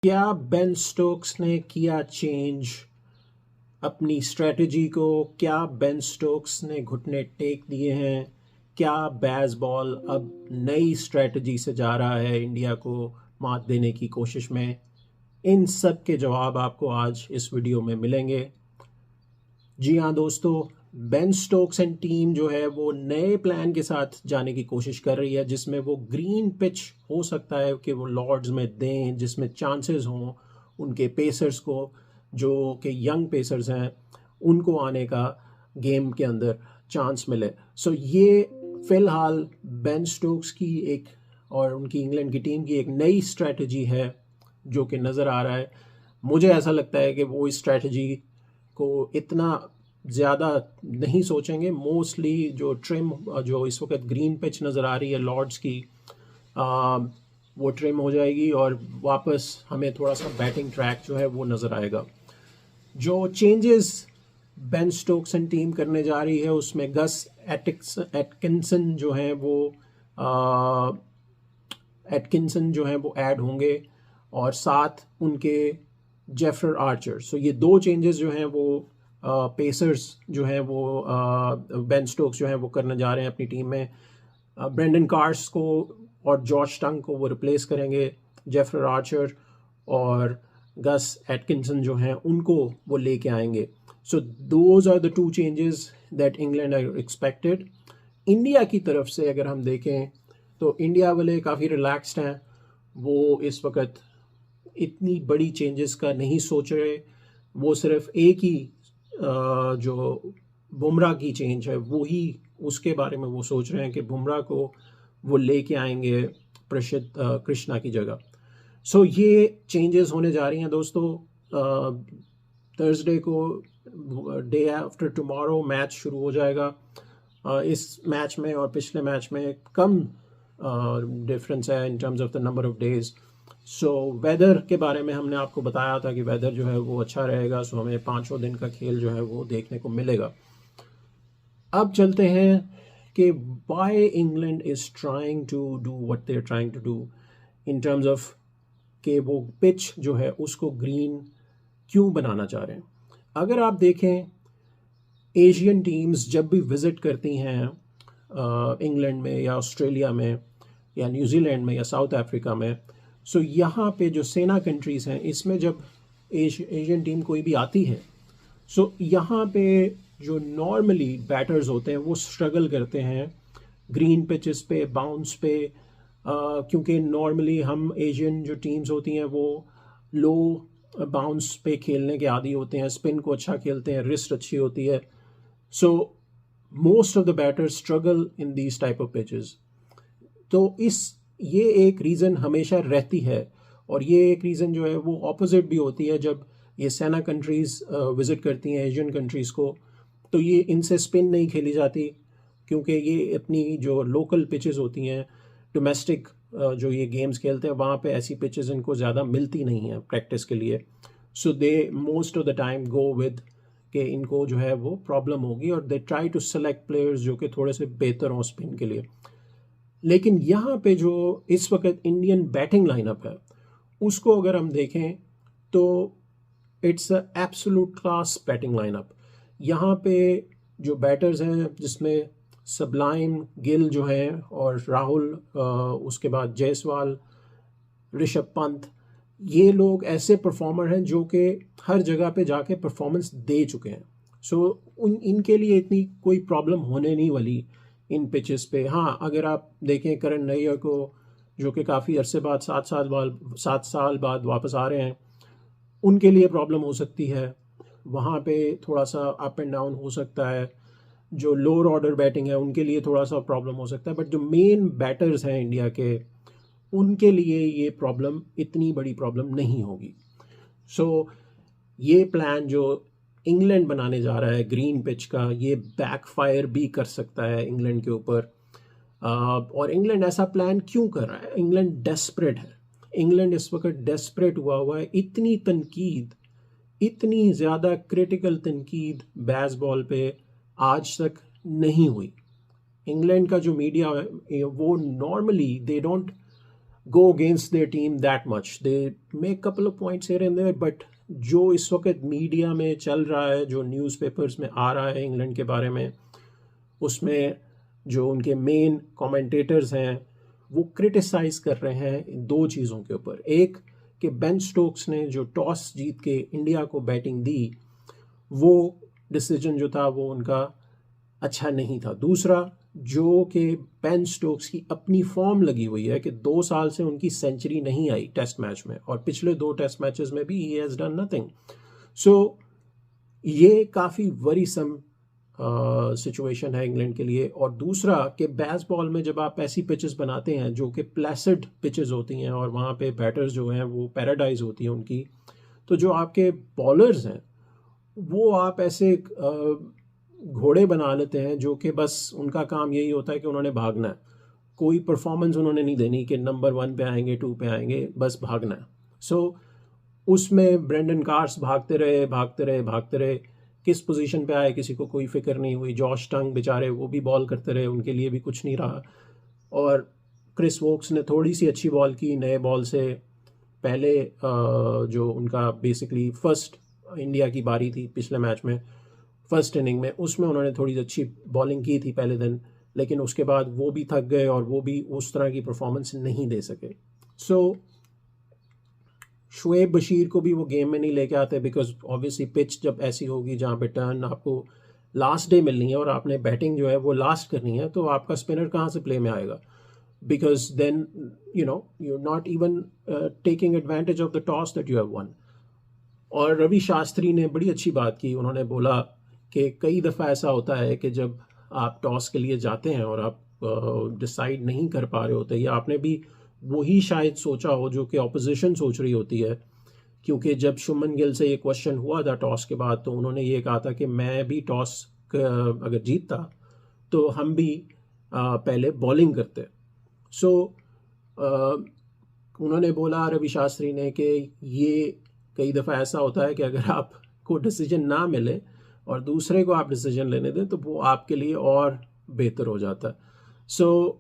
क्या Ben Stokes ने किया चेंज अपनी स्ट्रेटजी को? क्या बेन स्टोक्स ने घुटने टेक दिए हैं? क्या बेसबॉल अब नई स्ट्रेटजी से जा रहा है इंडिया को मात देने की कोशिश में? इन सब के जवाब आपको आज इस वीडियो में मिलेंगे। जी हाँ दोस्तों, बेन स्टोक्स एंड टीम जो है वो नए प्लान के साथ जाने की कोशिश कर रही है, जिसमें वो ग्रीन पिच हो सकता है कि वो लॉर्ड्स में दें, जिसमें चांसेस हों उनके पेसर्स को, जो कि यंग पेसर्स हैं, उनको आने का गेम के अंदर चांस मिले। सो ये फ़िलहाल बेन स्टोक्स की एक और उनकी इंग्लैंड की टीम की एक नई स्ट्रेटजी है जो कि नज़र आ रहा है। मुझे ऐसा लगता है कि वो इस स्ट्रेटजी को इतना ज़्यादा नहीं सोचेंगे। मोस्टली जो इस वक्त ग्रीन पिच नज़र आ रही है लॉर्ड्स की, आ, वो ट्रिम हो जाएगी और वापस हमें थोड़ा सा बैटिंग ट्रैक जो है वो नज़र आएगा। जो changes Ben Stokes and team करने जा रही है उसमें गस एटकिंसन जो है वो एटकिंसन जो है वो ऐड होंगे और साथ उनके जेफर आर्चर। सो ये दो चेंजेस जो हैं वो पेसर्स जो हैं वो बेन स्टोक्स जो हैं वो करने जा रहे हैं अपनी टीम में। ब्रेंडन कार्स को और जॉश टंग को वो रिप्लेस करेंगे, जेफर आर्चर और गस एटकिंसन जो हैं उनको वो लेके आएंगे। So those are the two changes that England are expected. India की तरफ से अगर हम देखें तो इंडिया वाले काफ़ी रिलैक्स्ड हैं। वो इस वक्त इतनी बड़ी चेंजेस का नहीं सोच रहे। वो सिर्फ एक ही जो बुमराह की चेंज है वो ही, उसके बारे में वो सोच रहे हैं कि बुमराह को वो लेके आएंगे प्रसिद्ध कृष्णा की जगह। सो ये चेंजेस होने जा रही हैं दोस्तों। थर्सडे को, डे आफ्टर टुमारो, मैच शुरू हो जाएगा। इस मैच में और पिछले मैच में कम डिफरेंस है इन terms of the number of days. So whether के बारे में हमने आपको बताया था कि वेदर जो है वो अच्छा रहेगा। सो हमें 5 दिन का खेल जो है वो देखने को मिलेगा। अब चलते हैं कि why England is trying to do what they are trying to do in terms of कि वो पिच जो है उसको ग्रीन क्यों बनाना चाह रहे हैं। अगर आप देखें, एशियन टीम्स जब भी विज़िट करती हैं इंग्लैंड में या ऑस्ट्रेलिया में या न्यूजीलैंड में या साउथ अफ्रीका में, सो यहाँ पे जो सेना कंट्रीज़ हैं इसमें जब एशियन टीम कोई भी आती है, सो यहाँ पे जो नॉर्मली बैटर्स होते हैं वो स्ट्रगल करते हैं ग्रीन पिचेस पे, बाउंस पे, क्योंकि नॉर्मली हम एशियन जो टीम्स होती हैं वो लो बाउंस पे खेलने के आदी होते हैं, स्पिन को अच्छा खेलते हैं, रिस्ट अच्छी होती है। So most of the batters struggle in these type of pitches. तो ये एक रीज़न हमेशा रहती है और ये एक रीज़न जो है वो ऑपोजिट भी होती है। जब ये सेना कंट्रीज़ विज़िट करती हैं एशियन कंट्रीज़ को, तो ये इनसे स्पिन नहीं खेली जाती क्योंकि ये अपनी जो लोकल पिचेस होती हैं, डोमेस्टिक जो ये गेम्स खेलते हैं वहाँ पे ऐसी पिचेस इनको ज़्यादा मिलती नहीं हैं प्रैक्टिस के लिए। So they most of the time go with कि इनको जो है वो प्रॉब्लम होगी और they try to select players जो कि थोड़े से बेहतर हों स्पिन के लिए। लेकिन यहाँ पे जो इस वक्त इंडियन बैटिंग लाइनअप है उसको अगर हम देखें तो it's a absolute class batting lineup. यहाँ पे जो बैटर्स हैं जिसमें सबलाइन गिल जो है और राहुल, उसके बाद जायसवाल, ऋषभ पंत, ये लोग ऐसे परफॉर्मर हैं जो कि हर जगह पे जाके परफॉर्मेंस दे चुके हैं। सो इनके लिए इतनी कोई प्रॉब्लम होने नहीं वाली इन पिचेस पे। हाँ, अगर आप देखें करण नैयर को जो कि काफ़ी अरसे बाद 7 साल बाद वापस आ रहे हैं, उनके लिए प्रॉब्लम हो सकती है। वहाँ पे थोड़ा सा अप एंड डाउन हो सकता है। जो लोअर ऑर्डर बैटिंग है उनके लिए थोड़ा सा प्रॉब्लम हो सकता है, बट जो मेन बैटर्स हैं इंडिया के उनके लिए ये प्रॉब्लम, इतनी बड़ी प्रॉब्लम नहीं होगी। सो ये प्लान जो इंग्लैंड बनाने जा रहा है ग्रीन पिच का, ये बैकफायर भी कर सकता है इंग्लैंड के ऊपर। और इंग्लैंड ऐसा प्लान क्यों कर रहा है? इंग्लैंड डेस्परेट है। इंग्लैंड इस वक्त डेस्परेट हुआ है। इतनी तनकीद, इतनी ज़्यादा क्रिटिकल तनकीद बेसबॉल पे आज तक नहीं हुई। इंग्लैंड का जो मीडिया है वो normally go against their team that much. They make couple of points here and there, but जो इस वक्त मीडिया में चल रहा है, जो न्यूज़पेपर्स में आ रहा है इंग्लैंड के बारे में, उसमें जो उनके मेन कमेंटेटर्स हैं वो क्रिटिसाइज कर रहे हैं इन दो चीज़ों के ऊपर। एक कि बेन स्टोक्स ने जो टॉस जीत के इंडिया को बैटिंग दी, वो डिसीजन जो था वो उनका अच्छा नहीं था। दूसरा, जो कि बेन स्टोक्स की अपनी फॉर्म लगी हुई है कि 2 साल से उनकी सेंचुरी नहीं आई टेस्ट मैच में, और पिछले 2 टेस्ट मैचेस में भी ही हैज़ डन नथिंग। सो ये काफ़ी वरीसम सिचुएशन है इंग्लैंड के लिए। और दूसरा कि बेसबॉल में जब आप ऐसी पिचेस बनाते हैं जो कि प्लेसिड पिचेस होती हैं और वहाँ पे बैटर्स जो हैं वो पैराडाइज होती है उनकी, तो जो आपके बॉलर्स हैं वो आप ऐसे घोड़े बना लेते हैं जो कि बस उनका काम यही होता है कि उन्होंने भागना है, कोई परफॉर्मेंस उन्होंने नहीं देनी कि नंबर 1 पे आएंगे, 2 पे आएंगे, बस भागना है। सो उसमें ब्रेंडन कार्स भागते रहे, किस पोजीशन पे आए किसी को कोई फिक्र नहीं हुई। जॉश टंग बेचारे वो भी बॉल करते रहे, उनके लिए भी कुछ नहीं रहा। और क्रिस वोक्स ने थोड़ी सी अच्छी बॉल की नए बॉल से। पहले जो उनका बेसिकली फर्स्ट इंडिया की बारी थी पिछले मैच में, फर्स्ट इनिंग में, उसमें उन्होंने थोड़ी अच्छी बॉलिंग की थी पहले दिन, लेकिन उसके बाद वो भी थक गए और वो भी उस तरह की परफॉर्मेंस नहीं दे सके। सो शुएब बशीर को भी वो गेम में नहीं लेके आते, बिकॉज ऑब्वियसली पिच जब ऐसी होगी जहाँ पे टर्न आपको लास्ट डे मिलनी है और आपने बैटिंग जो है वो लास्ट करनी है, तो आपका स्पिनर कहाँ से प्ले में आएगा? Because then you're not even taking advantage of the toss that you have won. और रवि शास्त्री ने बड़ी अच्छी बात की, उन्होंने बोला कि कई दफ़ा ऐसा होता है कि जब आप टॉस के लिए जाते हैं और आप डिसाइड नहीं कर पा रहे होते, या आपने भी वही शायद सोचा हो जो कि ऑपोजिशन सोच रही होती है। क्योंकि जब शुभमन गिल से ये क्वेश्चन हुआ था टॉस के बाद, तो उन्होंने ये कहा था कि मैं भी टॉस अगर जीतता तो हम भी पहले बॉलिंग करते। सो उन्होंने बोला, रवि शास्त्री ने, कि ये कई दफ़ा ऐसा होता है कि अगर आपको डिसीजन ना मिले और दूसरे को आप डिसीजन लेने दें तो वो आपके लिए और बेहतर हो जाता है। सो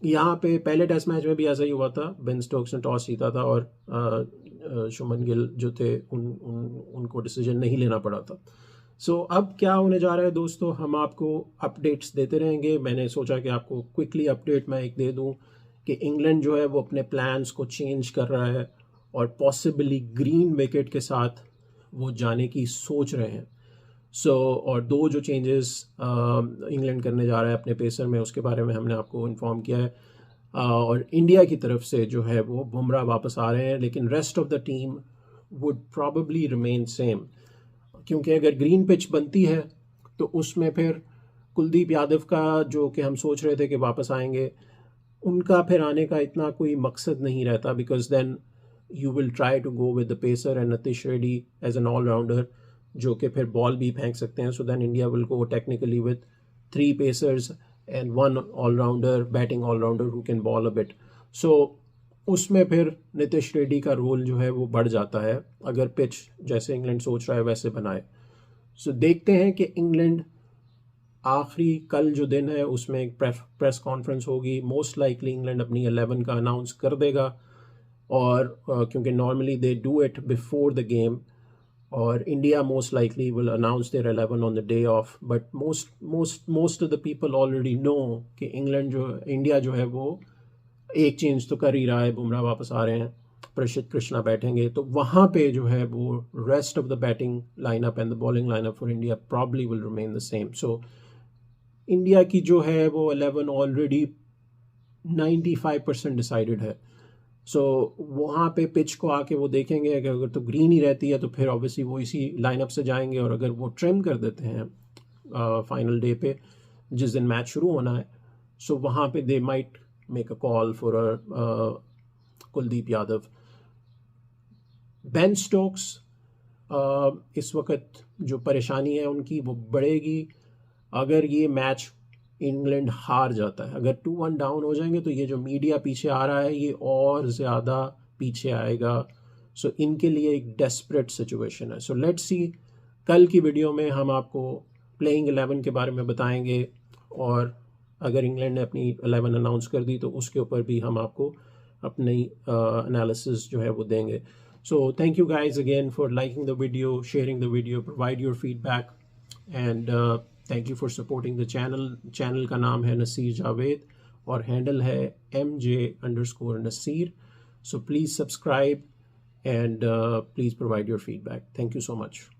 यहाँ पे पहले टेस्ट मैच में भी ऐसा ही हुआ था, बेन स्टोक्स ने टॉस जीता था और शुभमन गिल जो थे उनको डिसीजन नहीं लेना पड़ा था। सो अब क्या होने जा रहा है दोस्तों, हम आपको अपडेट्स देते रहेंगे। मैंने सोचा कि आपको क्विकली अपडेट मैं एक दे दूं कि इंग्लैंड जो है वो अपने प्लान्स को चेंज कर रहा है और पॉसिबली ग्रीन विकेट के साथ वो जाने की सोच रहे हैं। और 2 जो चेंजेस इंग्लैंड करने जा रहा है अपने पेसर में, उसके बारे में हमने आपको इन्फॉर्म किया है। और इंडिया की तरफ से जो है वो बुमराह वापस आ रहे हैं, लेकिन rest of the team would probably remain same, क्योंकि अगर ग्रीन पिच बनती है तो उसमें फिर कुलदीप यादव का, जो कि हम सोच रहे थे कि वापस आएंगे, उनका फिर आने का इतना कोई मकसद नहीं रहता, because then you will try to go with the pacer and Nitish Reddy as an allrounder, जो कि फिर बॉल भी फेंक सकते हैं। So then India will go technically with 3 pacers and 1 allrounder, batting allrounder who can bowl a bit. So उसमें फिर नीतीश रेड्डी का रोल जो है वो बढ़ जाता है, अगर पिच जैसे इंग्लैंड सोच रहा है वैसे बनाए। सो देखते हैं कि इंग्लैंड आखिरी कल जो दिन है उसमें एक प्रेस कॉन्फ्रेंस होगी, मोस्ट लाइकली इंग्लैंड अपनी 11 का अनाउंस कर देगा, और क्योंकि normally they do it before the game, और India most likely will announce their 11 on the day off, but most of the people already know कि इंडिया जो है वो एक चेंज तो कर ही रहा है, बुमराह वापस आ रहे हैं, प्रसिद्ध कृष्णा बैठेंगे, तो वहाँ पे जो है वो rest of the batting lineup and the bowling lineup for India probably will remain the same. So India की जो है वो 11 ऑलरेडी 95% डिसाइडेड है। सो वहाँ पे पिच को आके वो देखेंगे कि अगर तो ग्रीन ही रहती है तो फिर ऑब्वियसली वो इसी लाइनअप से जाएंगे, और अगर वो ट्रिम कर देते हैं फाइनल डे पे जिस दिन मैच शुरू होना है, सो वहाँ पे they might make a call for Kuldeep Yadav. Ben Stokes इस वक्त जो परेशानी है उनकी वो बढ़ेगी अगर ये मैच इंग्लैंड हार जाता है। अगर 2-1 डाउन हो जाएंगे तो ये जो मीडिया पीछे आ रहा है ये और ज़्यादा पीछे आएगा। सो इनके लिए एक डेस्परेट सिचुएशन है। सो लेट्स सी, कल की वीडियो में हम आपको प्लेइंग 11 के बारे में बताएंगे, और अगर इंग्लैंड ने अपनी 11 अनाउंस कर दी तो उसके ऊपर भी हम आपको अपनी एनालिसिस जो है वो देंगे. So thank you guys again for liking the video, sharing the video, provide your feedback, and thank you for supporting the channel. Channel का नाम है नसीर जावेद और हैंडल है MJ_Nasir. So please subscribe and please provide your feedback. Thank you so much.